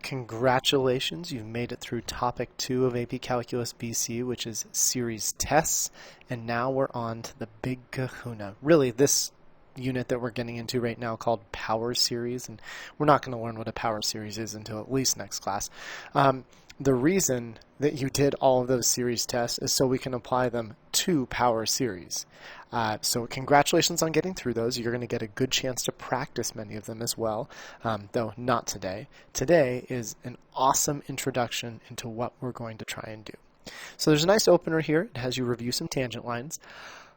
Congratulations, you've made it through topic 2 of AP Calculus BC, which is series tests, and now we're on to the big kahuna. Really, this unit that we're getting into right now called power series, and we're not going to learn what a power series is until at least next class. The reason that you did all of those series tests is so we can apply them to power series. So congratulations on getting through those. You're going to get a good chance to practice many of them as well, though not today. Today is an awesome introduction into what we're going to try and do. So there's a nice opener here. It has you review some tangent lines.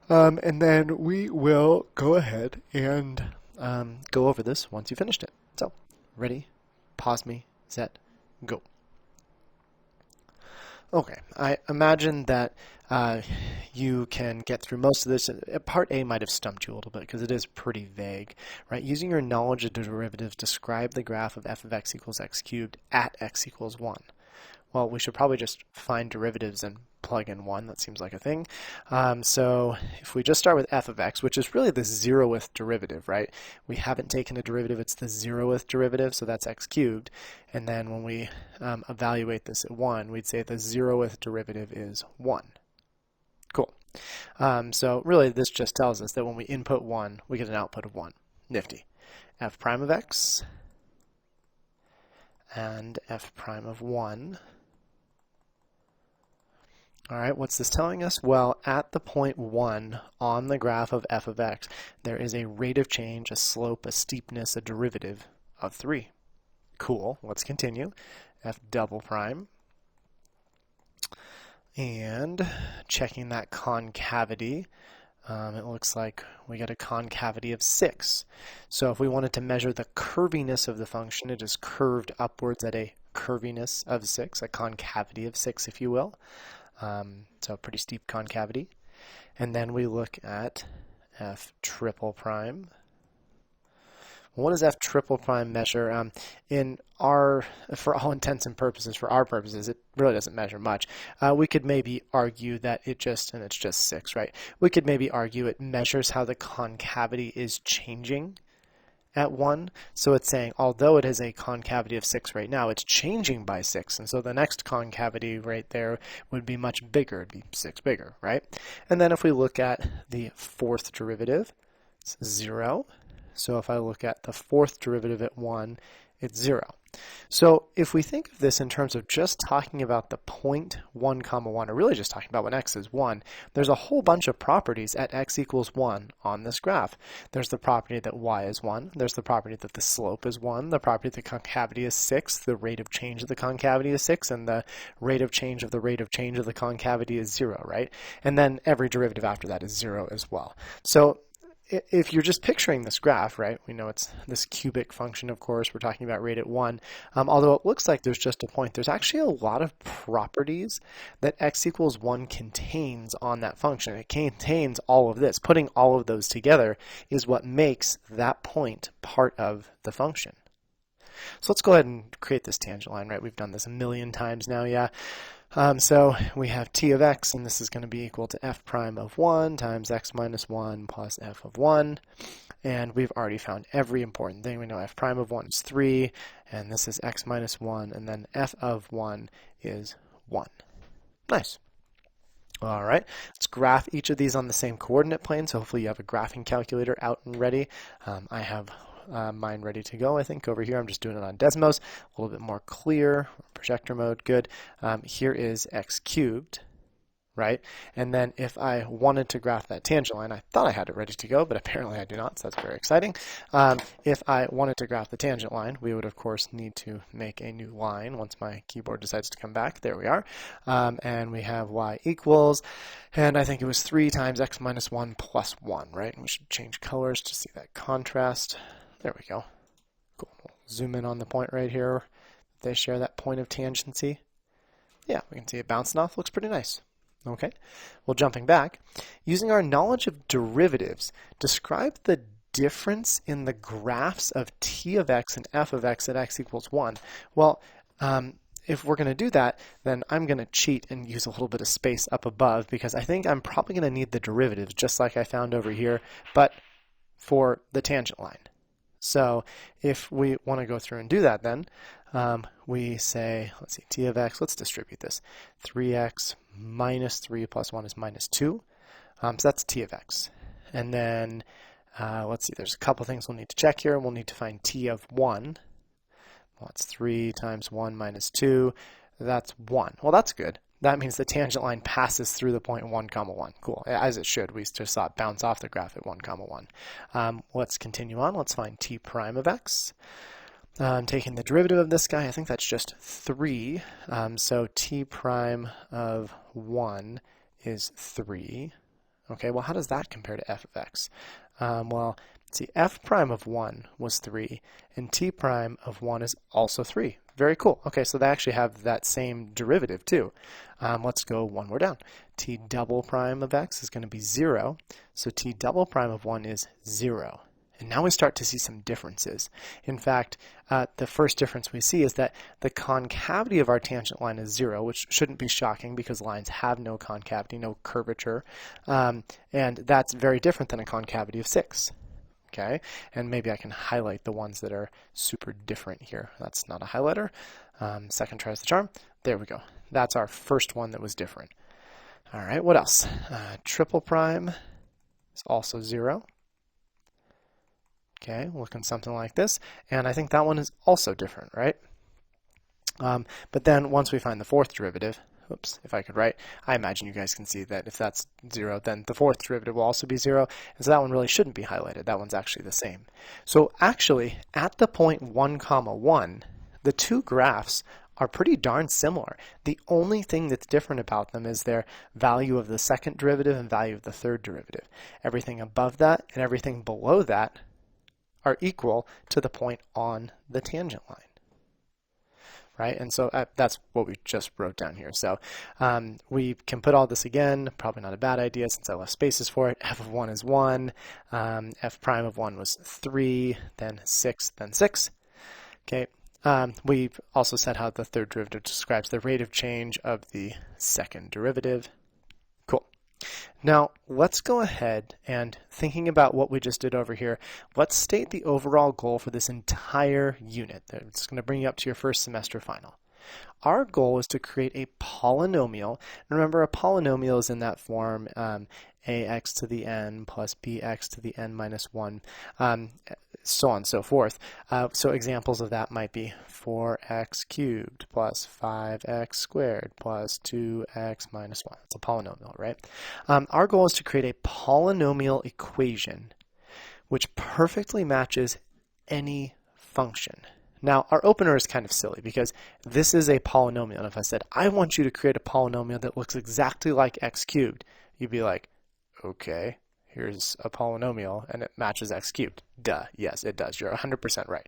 And then we will go ahead and go over this once you finished it. So, ready, pause me, set, go. Okay, I imagine that you can get through most of this. Part A might have stumped you a little bit because it is pretty vague, right? Using your knowledge of derivatives, describe the graph of f of x equals x cubed at x equals 1. Well, we should probably just find derivatives and plug in 1. That seems like a thing. So if we just start with f of x, which is really the 0th derivative, right? We haven't taken a derivative. It's the 0th derivative, so that's x cubed. And then when we evaluate this at 1, we'd say the 0th derivative is 1. Cool. So really, this just tells us that when we input 1, we get an output of 1. Nifty. F prime of x and f prime of 1. All right, what's this telling us? Well, at the point 1 on the graph of f of x, there is a rate of change, a slope, a steepness, a derivative of 3. Cool. Let's continue. F double prime. And checking that concavity, it looks like we get a concavity of 6. So if we wanted to measure the curviness of the function, it is curved upwards at a curviness of 6, a concavity of 6, if you will. So a pretty steep concavity. And then we look at f triple prime. What does f triple prime measure? For all intents and purposes, for our purposes, it really doesn't measure much. We could maybe argue that it's just 6, right? We could maybe argue it measures how the concavity is changing at 1. So it's saying, although it has a concavity of 6 right now, it's changing by 6. And so the next concavity right there would be much bigger. It'd be 6 bigger, right? And then if we look at the 4th derivative, it's 0. So if I look at the 4th derivative at 1, it's 0. So if we think of this in terms of just talking about the point 1, 1, or really just talking about when x is 1, there's a whole bunch of properties at x equals 1 on this graph. There's the property that y is 1. There's the property that the slope is 1. The property that the concavity is 6. The rate of change of the concavity is 6. And the rate of change of the concavity is 0, right? And then every derivative after that is 0 as well. So if you're just picturing this graph, right, we know it's this cubic function, of course. We're talking about rate at 1. Although it looks like there's just a point, there's actually a lot of properties that x equals 1 contains on that function. It contains all of this. Putting all of those together is what makes that point part of the function. So let's go ahead and create this tangent line, right? We've done this a million times now, yeah. So we have t of x, and this is going to be equal to f prime of 1 times x minus 1 plus f of 1. And we've already found every important thing. We know f prime of 1 is 3, and this is x minus 1, and then f of 1 is 1. Nice. All right, let's graph each of these on the same coordinate plane. So hopefully you have a graphing calculator out and ready. I have mine ready to go, I think, over here. I'm just doing it on Desmos, a little bit more clear, projector mode, good. Here is x cubed, right? And then if I wanted to graph that tangent line, I thought I had it ready to go, but apparently I do not, so that's very exciting. If I wanted to graph the tangent line, we would, of course, need to make a new line once my keyboard decides to come back. There we are. And we have y equals, and I think it was 3 times x minus 1 plus 1, right? And we should change colors to see that contrast. There we go. Cool. We'll zoom in on the point right here. They share that point of tangency. Yeah, we can see it bouncing off. Looks pretty nice. Okay. Well, jumping back, using our knowledge of derivatives, describe the difference in the graphs of t of x and f of x at x equals 1. Well, if we're going to do that, then I'm going to cheat and use a little bit of space up above because I think I'm probably going to need the derivatives just like I found over here, but for the tangent line. So if we want to go through and do that then, we say, let's see, t of x, let's distribute this. 3x minus 3 plus 1 is minus 2. So that's t of x. And then, let's see, there's a couple things we'll need to check here. We'll need to find t of 1. Well, that's 3 times 1 minus 2. That's 1. Well, that's good. That means the tangent line passes through the point 1, comma 1. Cool, as it should. We just saw it bounce off the graph at 1, comma 1. Let's continue on. Let's find t prime of x. Taking the derivative of this guy, I think that's just 3. So t prime of 1 is 3. Okay, well, how does that compare to f of x? Well, see, f prime of 1 was 3, and t prime of 1 is also 3. Very cool. Okay, so they actually have that same derivative too. Let's go one more down. T double prime of x is going to be 0, so t double prime of 1 is 0. And now we start to see some differences. In fact, the first difference we see is that the concavity of our tangent line is 0, which shouldn't be shocking because lines have no concavity, no curvature. And that's very different than a concavity of 6. Okay, and maybe I can highlight the ones that are super different here. That's not a highlighter. Second tries the charm. There we go. That's our first one that was different. All right, what else? Triple prime is also 0. Okay, looking something like this. And I think that one is also different, right? But then once we find the fourth derivative, oops, if I could write, I imagine you guys can see that if that's 0, then the fourth derivative will also be 0. And so that one really shouldn't be highlighted. That one's actually the same. So actually, at the point 1, comma 1, the two graphs are pretty darn similar. The only thing that's different about them is their value of the second derivative and value of the third derivative. Everything above that and everything below that are equal to the point on the tangent line. Right? And so that's what we just wrote down here. So we can put all this again, probably not a bad idea since I left spaces for it. F of 1 is 1, f prime of 1 was 3, then 6, then 6. Okay. We also said how the third derivative describes the rate of change of the second derivative. Cool. Now, let's go ahead and, thinking about what we just did over here, let's state the overall goal for this entire unit. It's going to bring you up to your first semester final. Our goal is to create a polynomial. And remember, a polynomial is in that form, ax to the n plus bx to the n minus 1, so on and so forth. So examples of that might be 4x cubed plus 5x squared plus 2x minus 1. It's a polynomial, right? Our goal is to create a polynomial equation which perfectly matches any function. Now, our opener is kind of silly because this is a polynomial. And if I said, I want you to create a polynomial that looks exactly like x cubed, you'd be like, okay, here's a polynomial and it matches x cubed. Duh, yes, it does. You're 100% right.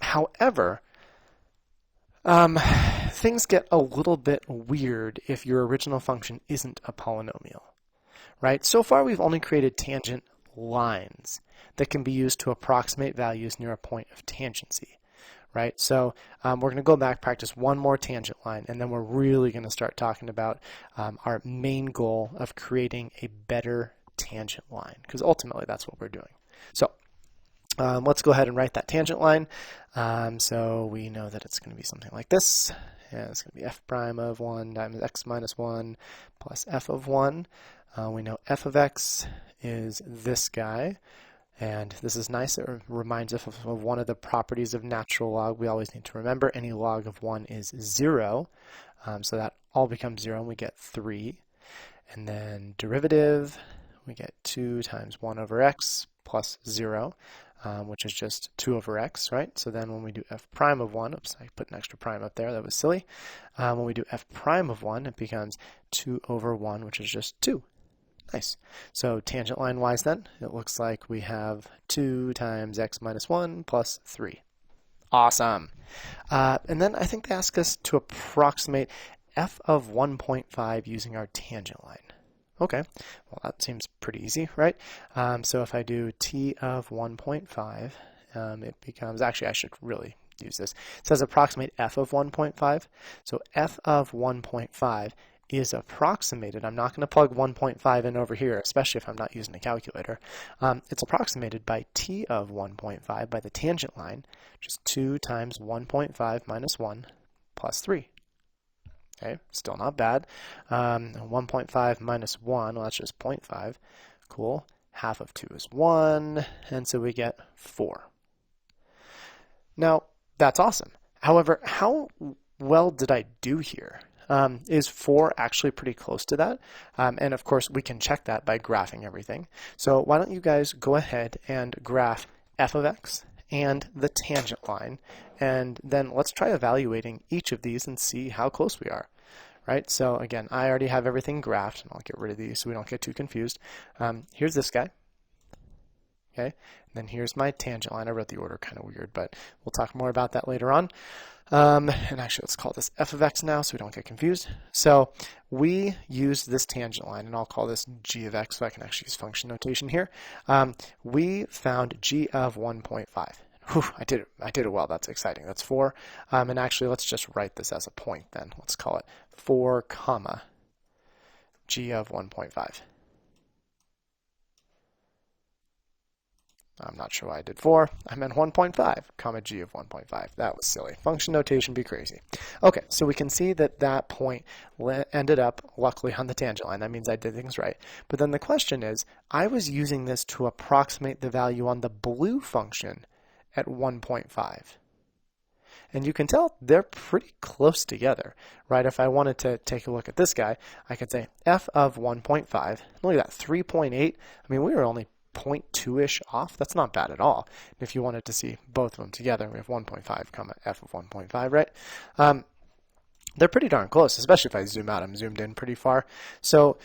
However, things get a little bit weird if your original function isn't a polynomial, right? So far, we've only created tangent lines that can be used to approximate values near a point of tangency, right? So we're going to go back, practice one more tangent line, and then we're really going to start talking about our main goal of creating a better tangent line, because ultimately that's what we're doing. So let's go ahead and write that tangent line. So we know that it's going to be something like this. Yeah, it's going to be f prime of 1 times x minus 1 plus f of 1. We know f of x is this guy. And this is nice. It reminds us of one of the properties of natural log. We always need to remember any log of 1 is 0. So that all becomes 0, and we get 3. And then derivative, we get 2 times 1 over x plus 0, which is just 2 over x, right? So then when we do f prime of 1, oops, I put an extra prime up there. That was silly. When we do f prime of 1, it becomes 2 over 1, which is just 2. Nice. So tangent line wise then, it looks like we have 2 times x minus 1 plus 3. Awesome. And then I think they ask us to approximate f of 1.5 using our tangent line. Okay, well that seems pretty easy, right? So if I do t of 1.5, it becomes, actually I should really use this. It says approximate f of 1.5. So f of 1.5 is approximated. I'm not going to plug 1.5 in over here, especially if I'm not using a calculator. It's approximated by t of 1.5 by the tangent line, which is 2 times 1.5 minus 1 plus 3. Okay, still not bad. 1.5 minus 1, well, that's just 0.5. Cool. Half of 2 is 1, and so we get 4. Now, that's awesome. However, how well did I do here? Is 4 actually pretty close to that? And of course, we can check that by graphing everything. So why don't you guys go ahead and graph f of x and the tangent line, and then let's try evaluating each of these and see how close we are. Right? So again, I already have everything graphed, and I'll get rid of these so we don't get too confused. Here's this guy. Okay, and then here's my tangent line. I wrote the order kind of weird, but we'll talk more about that later on. And actually, let's call this f of x now so we don't get confused. So we used this tangent line, and I'll call this g of x so I can actually use function notation here. We found g of 1.5. Whew, I did it well. That's exciting. That's 4. And actually, let's just write this as a point then. Let's call it 4 comma g of 1.5. I'm not sure why I did 4. I meant 1.5, comma g of 1.5. That was silly. Function notation be crazy. Okay, so we can see that that point ended up, luckily, on the tangent line. That means I did things right. But then the question is, I was using this to approximate the value on the blue function at 1.5. And you can tell they're pretty close together, right? If I wanted to take a look at this guy, I could say f of 1.5. Look at that, 3.8. I mean, we were only 0.2-ish off. That's not bad at all. If you wanted to see both of them together, we have 1.5 comma f of 1.5, right? They're pretty darn close, especially if I zoom out. I'm zoomed in pretty far. So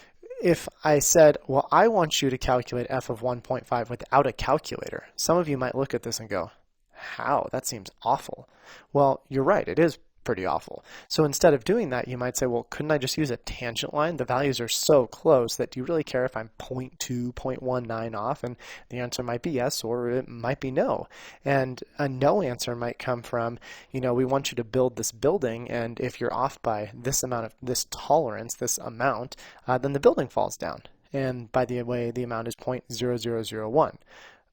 if I said, well, I want you to calculate f of 1.5 without a calculator, some of you might look at this and go, how? That seems awful. Well, you're right. It is pretty awful. So instead of doing that, you might say, well, couldn't I just use a tangent line? The values are so close that do you really care if I'm 0.2, 0.19 off? And the answer might be yes, or it might be no. And a no answer might come from, you know, we want you to build this building, and if you're off by this amount of this tolerance, this amount, then the building falls down. And by the way, the amount is 0.0001.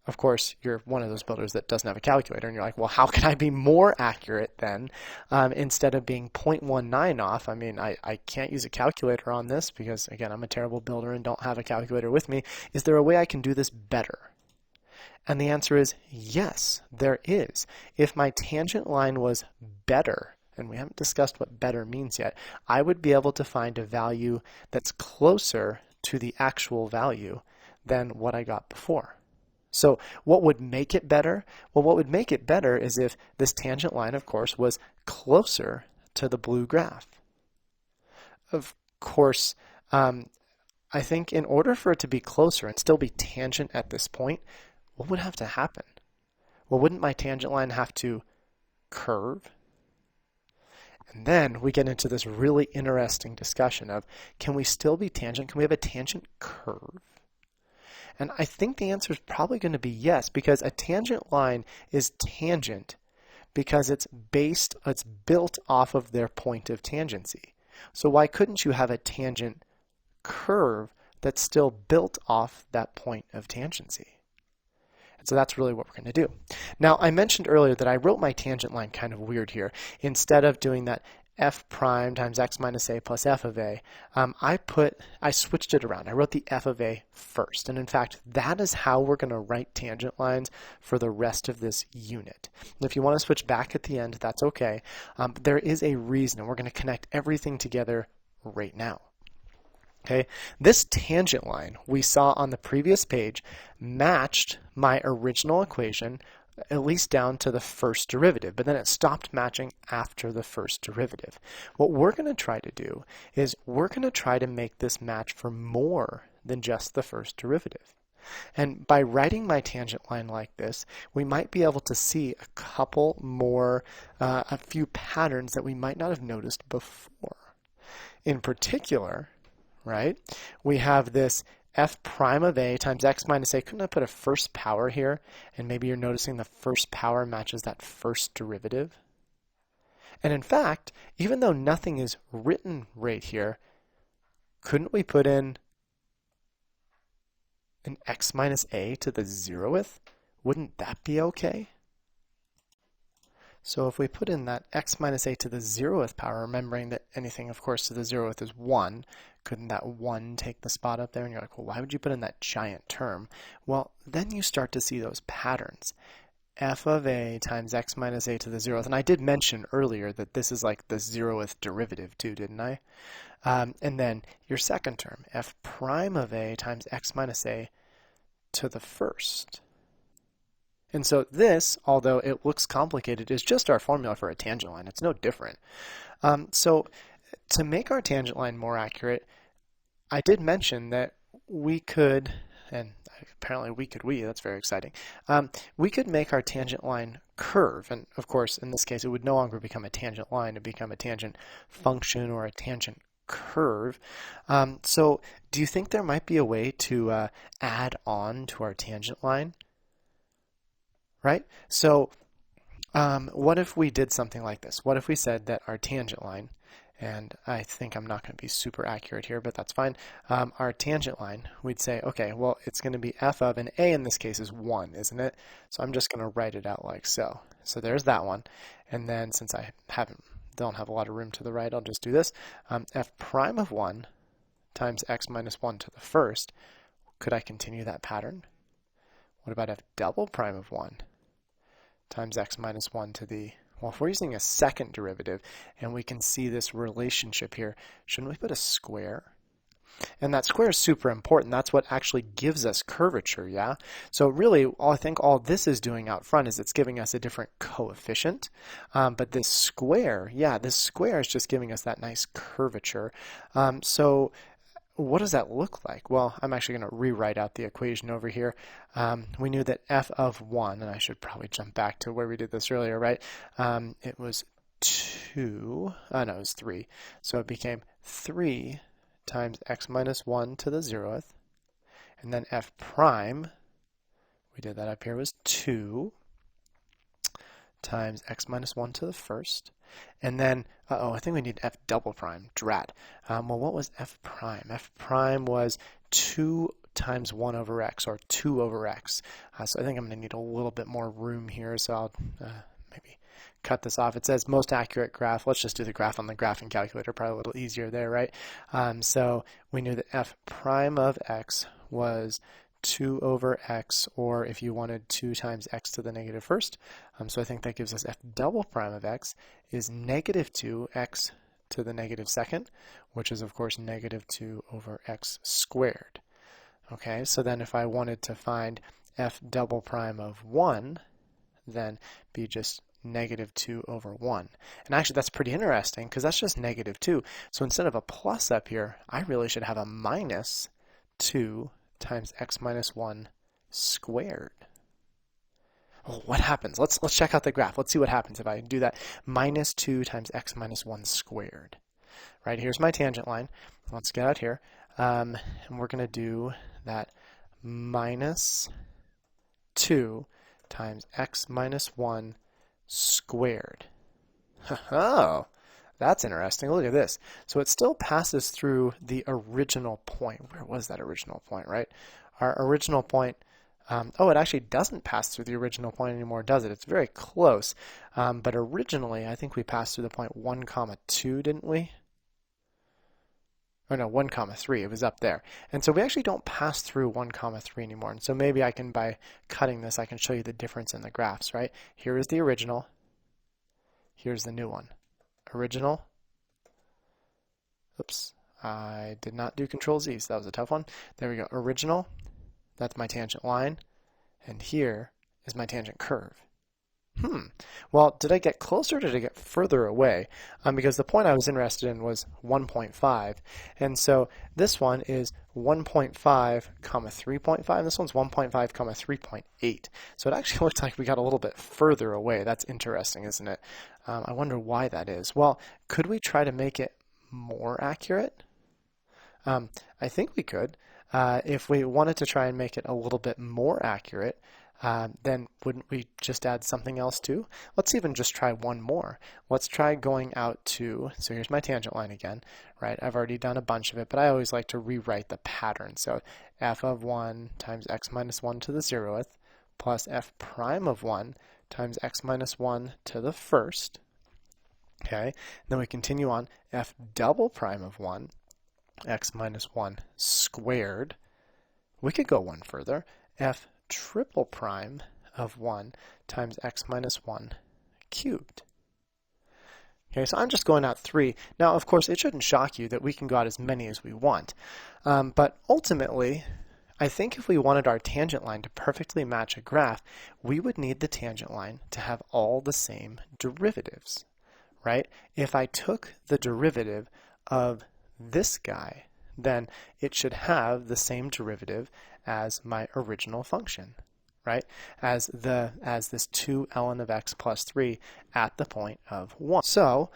Of course, you're one of those builders that doesn't have a calculator, and you're like, well, how can I be more accurate then? Instead of being 0.19 off, I mean, I can't use a calculator on this because, again, I'm a terrible builder and don't have a calculator with me. Is there a way I can do this better? And the answer is yes, there is. If my tangent line was better, and we haven't discussed what better means yet, I would be able to find a value that's closer to the actual value than what I got before. So what would make it better? Well, what would make it better is if this tangent line, of course, was closer to the blue graph. Of course, I think in order for it to be closer and still be tangent at this point, what would have to happen? Well, wouldn't my tangent line have to curve? And then we get into this really interesting discussion of, can we still be tangent? Can we have a tangent curve? And I think the answer is probably going to be yes, because a tangent line is tangent because it's built off of their point of tangency. So why couldn't you have a tangent curve that's still built off that point of tangency? And so that's really what we're going to do. Now, I mentioned earlier that I wrote my tangent line kind of weird here. Instead of doing that f prime times x minus a plus f of a, I switched it around. I wrote the f of a first. And in fact, that is how we're going to write tangent lines for the rest of this unit. And if you want to switch back at the end, that's okay. But there is a reason, and we're going to connect everything together right now. Okay, this tangent line we saw on the previous page matched my original equation at least down to the first derivative, but then it stopped matching after the first derivative. What we're going to try to do is we're going to try to make this match for more than just the first derivative. And by writing my tangent line like this, we might be able to see a couple more, a few patterns that we might not have noticed before. In particular, right, we have this f prime of a times x minus a. Couldn't I put a first power here? And maybe you're noticing the first power matches that first derivative. And in fact, even though nothing is written right here, couldn't we put in an x minus a to the 0th? Wouldn't that be okay? So if we put in that x minus a to the 0th power, remembering that anything, of course, to the 0th is 1, couldn't that 1 take the spot up there? And you're like, well, why would you put in that giant term? Well, then you start to see those patterns. F of a times x minus a to the 0th. And I did mention earlier that this is like the 0th derivative too, didn't I? And then your second term, f prime of a times x minus a to the first. And so this, although it looks complicated, is just our formula for a tangent line. It's no different. So to make our tangent line more accurate, I did mention that we could, and apparently that's very exciting. We could make our tangent line curve. And of course, in this case, it would no longer become a tangent line. It would become a tangent function or a tangent curve. So do you think there might be a way to add on to our tangent line? Right? So what if we did something like this? What if we said that our tangent line, and I think I'm not going to be super accurate here, but that's fine. Our tangent line, we'd say, okay, well, it's going to be f of, and a in this case is 1, isn't it? So I'm just going to write it out like so. So there's that one. And then since I don't have a lot of room to the right, I'll just do this. F prime of 1 times x minus 1 to the first. Could I continue that pattern? What about f double prime of 1 times x minus 1 to the, well, if we're using a second derivative and we can see this relationship here, shouldn't we put a square? And that square is super important. That's what actually gives us curvature, yeah? So really, I think all this is doing out front is it's giving us a different coefficient. But this square, yeah, this square is just giving us that nice curvature. So what does that look like? Well, I'm actually going to rewrite out the equation over here. We knew that f of 1, and I should probably jump back to where we did this earlier, right? It was 2, no, it was 3. So it became 3 times x minus 1 to the 0th. And then f prime, we did that up here, was 2 times x minus 1 to the first. And then, I think we need f double prime, drat. Well, what was f prime? F prime was 2 times 1 over x, or 2 over x. So I think I'm going to need a little bit more room here, so I'll maybe cut this off. It says most accurate graph. Let's just do the graph on the graphing calculator, probably a little easier there, right? So we knew that f prime of x was 2 over x, or if you wanted 2 times x to the negative first. So I think that gives us f double prime of x is negative 2 x to the negative second, which is of course negative 2 over x squared. Okay, so then if I wanted to find f double prime of 1, then be just negative 2 over 1. And actually that's pretty interesting because that's just negative 2. So instead of a plus up here, I really should have a minus 2 times x minus 1 squared. Oh, what happens? Let's check out the graph. Let's see what happens if I do that. Minus 2 times x minus 1 squared. Right, here's my tangent line. Let's get out here. And we're going to do that minus 2 times x minus 1 squared. Oh, that's interesting. Look at this. So it still passes through the original point. Where was that original point, right? Our original point, it actually doesn't pass through the original point anymore, does it? It's very close. But originally, I think we passed through the point 1, 2, didn't we? Or no, 1, 3. It was up there. And so we actually don't pass through 1, 3 anymore. And so maybe I can, by cutting this, I can show you the difference in the graphs, right? Here is the original. Here's the new one. Original. Oops, I did not do Control Z, so that was a tough one. There we go. Original. That's my tangent line. And here is my tangent curve. Well, did I get closer or did I get further away? Because the point I was interested in was 1.5. And so this one is 1.5, 3.5. And this one's 1.5, 3.8. So it actually looks like we got a little bit further away. That's interesting, isn't it? I wonder why that is. Well, could we try to make it more accurate? I think we could. If we wanted to try and make it a little bit more accurate, then wouldn't we just add something else too? Let's even just try one more. Let's try going out to, so here's my tangent line again, right? I've already done a bunch of it, but I always like to rewrite the pattern. So f of 1 times x minus 1 to the 0th plus f prime of 1 times x minus 1 to the 1st. Okay, then we continue on f double prime of 1, x minus 1 squared. We could go one further, f triple prime of 1 times x minus 1 cubed. Okay, so I'm just going out 3. Now, of course, it shouldn't shock you that we can go out as many as we want. But ultimately, I think if we wanted our tangent line to perfectly match a graph, we would need the tangent line to have all the same derivatives, right? If I took the derivative of this guy, then it should have the same derivative as my original function, right? As this 2 ln of x plus 3 at the point of 1. So,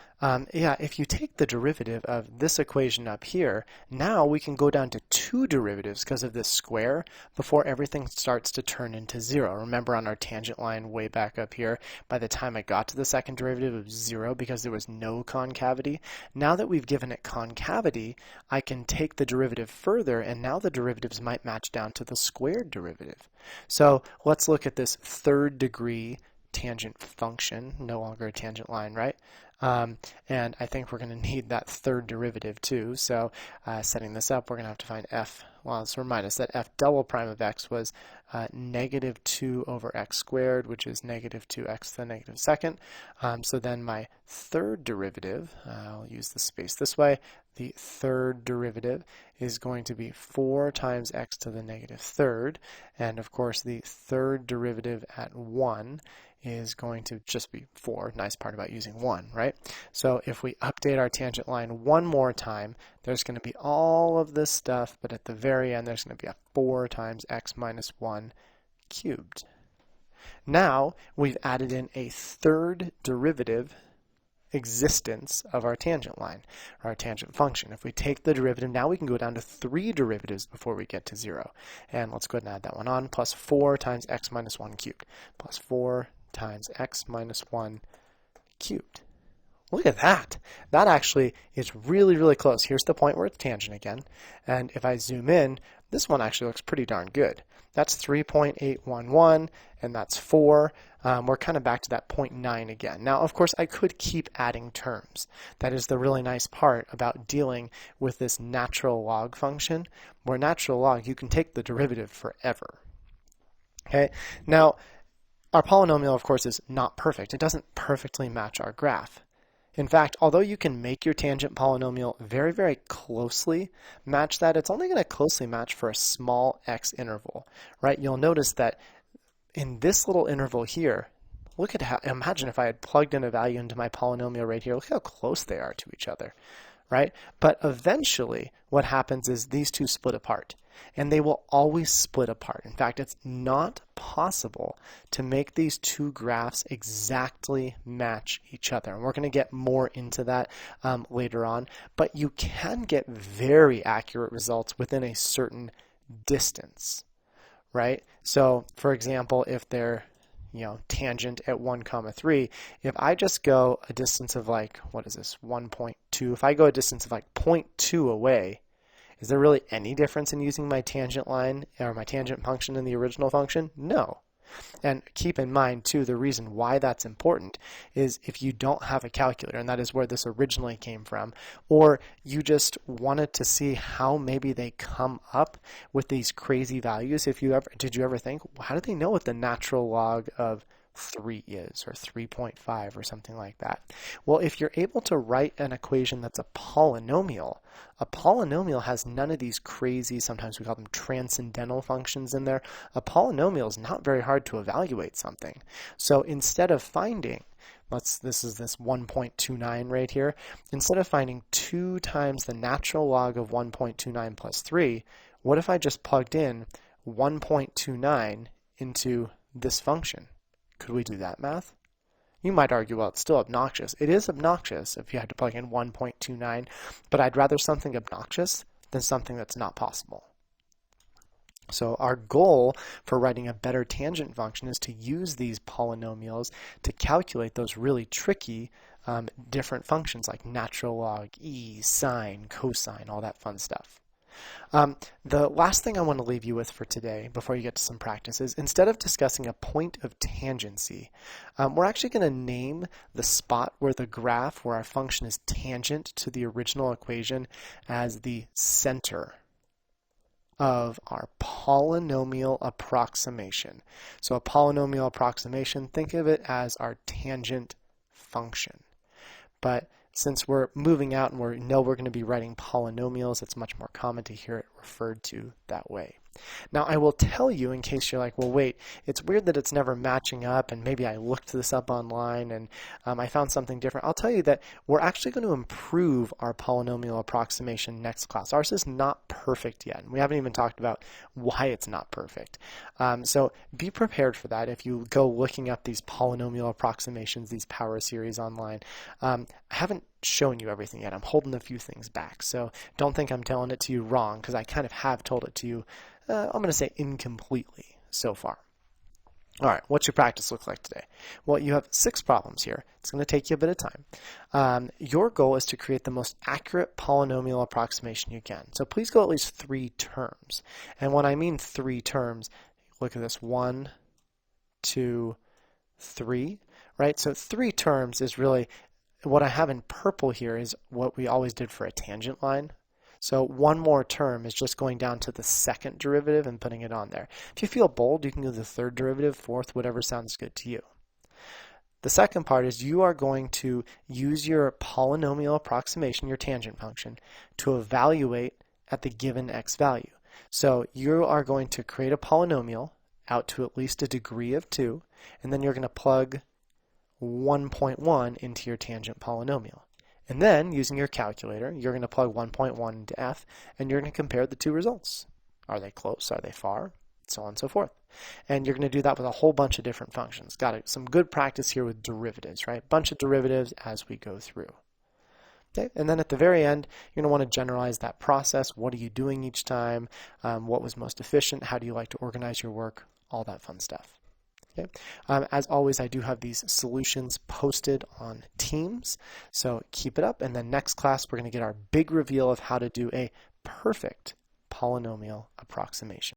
yeah, if you take the derivative of this equation up here, now we can go down to 2 derivatives because of this square before everything starts to turn into 0. Remember on our tangent line way back up here, by the time I got to the second derivative of 0 because there was no concavity. Now that we've given it concavity, I can take the derivative further, and now the derivatives might match down to the squared derivative. So let's look at this third degree tangent function, no longer a tangent line, right? And I think we're going to need that third derivative too. So setting this up, we're going to have to find f. Well, let's remind us that f double prime of x was negative 2 over x squared, which is negative 2x to the negative second. So then my third derivative, I'll use the space this way, the third derivative is going to be 4 times x to the negative third. And of course, the third derivative at 1 is going to just be 4. Nice part about using 1, right? So if we update our tangent line one more time, there's going to be all of this stuff, but at the very end, there's going to be a 4 times x minus 1 cubed. Now, we've added in a third derivative existence of our tangent line, our tangent function. If we take the derivative, now we can go down to 3 derivatives before we get to 0. And let's go ahead and add that one on, plus 4 times x minus 1 cubed, plus 4 times x minus 1 cubed. Look at that. That actually is really, really close. Here's the point where it's tangent again. And if I zoom in, this one actually looks pretty darn good. That's 3.811, and that's 4. We're kind of back to that 0.9 again. Now, of course, I could keep adding terms. That is the really nice part about dealing with this natural log function, where natural log, you can take the derivative forever. Okay, now, our polynomial, of course, is not perfect. It doesn't perfectly match our graph. In fact, although you can make your tangent polynomial very, very closely match that, it's only going to closely match for a small x interval, right? You'll notice that in this little interval here, look at how, imagine if I had plugged in a value into my polynomial right here, look how close they are to each other, right? But eventually, what happens is these two split apart. And they will always split apart. In fact, it's not possible to make these two graphs exactly match each other. And we're going to get more into that later on. But you can get very accurate results within a certain distance, right? So, for example, if they're tangent at 1, 3, if I just go a distance of like, what is this, 1.2, if I go a distance of like 0.2 away, is there really any difference in using my tangent line or my tangent function in the original function? No. And keep in mind, too, the reason why that's important is if you don't have a calculator, and that is where this originally came from, or you just wanted to see how maybe they come up with these crazy values. Did you ever think, how do they know what the natural log of 3 is, or 3.5 or something like that? Well, if you're able to write an equation that's a polynomial has none of these crazy, sometimes we call them transcendental functions in there. A polynomial is not very hard to evaluate something. So instead of finding, this is this 1.29 right here, instead of finding 2 times the natural log of 1.29 plus 3, what if I just plugged in 1.29 into this function? Could we do that math? You might argue, well, it's still obnoxious. It is obnoxious if you had to plug in 1.29, but I'd rather something obnoxious than something that's not possible. So our goal for writing a better tangent function is to use these polynomials to calculate those really tricky different functions like natural log, sine, cosine, all that fun stuff. The last thing I want to leave you with for today, before you get to some practice, is instead of discussing a point of tangency, we're actually going to name the spot where the graph, where our function is tangent to the original equation, as the center of our polynomial approximation. So a polynomial approximation, think of it as our tangent function. But since we're moving out and we know we're going to be writing polynomials, it's much more common to hear it referred to that way. Now, I will tell you, in case you're like, well, wait, it's weird that it's never matching up, and maybe I looked this up online and I found something different. I'll tell you that we're actually going to improve our polynomial approximation next class. Ours is not perfect yet, and we haven't even talked about why it's not perfect. So be prepared for that if you go looking up these polynomial approximations, these power series online. I haven't shown you everything yet. I'm holding a few things back, so don't think I'm telling it to you wrong, because I kind of have told it to you, I'm going to say incompletely so far. All right, what's your practice look like today? Well, you have 6 problems here. It's going to take you a bit of time. Your goal is to create the most accurate polynomial approximation you can. So please go at least 3 terms. And when I mean 3 terms, look at this, 1, 2, 3, right? So 3 terms is really, what I have in purple here is what we always did for a tangent line. So one more term is just going down to the second derivative and putting it on there. If you feel bold, you can do the third derivative, fourth, whatever sounds good to you. The second part is you are going to use your polynomial approximation, your tangent function, to evaluate at the given x value. So you are going to create a polynomial out to at least a degree of 2, and then you're going to plug 1.1 into your tangent polynomial. And then, using your calculator, you're going to plug 1.1 into f, and you're going to compare the 2 results. Are they close? Are they far? So on and so forth. And you're going to do that with a whole bunch of different functions. Got some good practice here with derivatives, right? Bunch of derivatives as we go through. Okay? And then at the very end, you're going to want to generalize that process. What are you doing each time? What was most efficient? How do you like to organize your work? All that fun stuff. Okay. As always, I do have these solutions posted on Teams, so keep it up. And then next class, we're going to get our big reveal of how to do a perfect polynomial approximation.